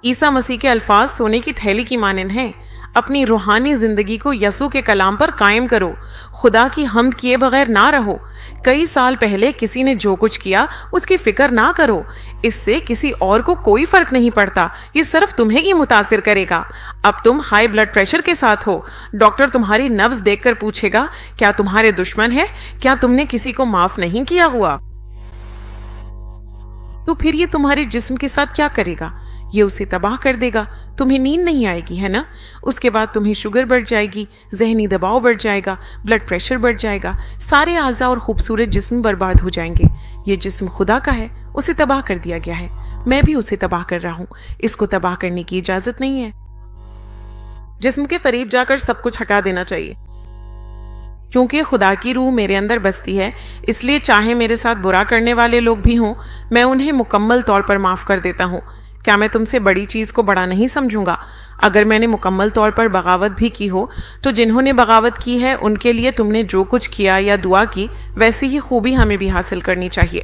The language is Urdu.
عیسیٰ مسیح کے الفاظ سونے کی تھیلی کی مانند ہیں۔ اپنی روحانی زندگی کو یسوع کے کلام پر قائم کرو، خدا کی حمد کیے بغیر نہ رہو۔ کئی سال پہلے کسی نے جو کچھ کیا اس کی فکر نہ کرو، اس سے کسی اور کو کوئی فرق نہیں پڑتا، یہ صرف تمہیں ہی متاثر کرے گا۔ اب تم ہائی بلڈ پریشر کے ساتھ ہو، ڈاکٹر تمہاری نبض دیکھ کر پوچھے گا کیا تمہارے دشمن ہے، کیا تم نے کسی کو معاف نہیں کیا ہوا؟ تو پھر یہ تمہارے جسم کے ساتھ کیا کرے گا؟ یہ اسے تباہ کر دے گا۔ تمہیں نیند نہیں آئے گی، ہے نا؟ اس کے بعد تمہیں شوگر بڑھ جائے گی، ذہنی دباؤ بڑھ جائے گا، بلڈ پریشر بڑھ جائے گا، سارے اعضاء اور خوبصورت جسم برباد ہو جائیں گے۔ یہ جسم خدا کا ہے، اسے تباہ کر دیا گیا ہے، میں بھی اسے تباہ کر رہا ہوں، اس کو تباہ کرنے کی اجازت نہیں ہے۔ جسم کے قریب جا کر سب کچھ ہٹا دینا چاہیے، کیونکہ خدا کی روح میرے اندر بستی ہے، اس لیے چاہے میرے ساتھ برا کرنے والے لوگ بھی ہوں، میں انہیں مکمل طور پر معاف کر دیتا ہوں۔ کیا میں تم سے بڑی چیز کو بڑا نہیں سمجھوں گا؟ اگر میں نے مکمل طور پر بغاوت بھی کی ہو تو جنہوں نے بغاوت کی ہے ان کے لیے تم نے جو کچھ کیا یا دعا کی ویسی ہی خوبی ہمیں بھی حاصل کرنی چاہیے۔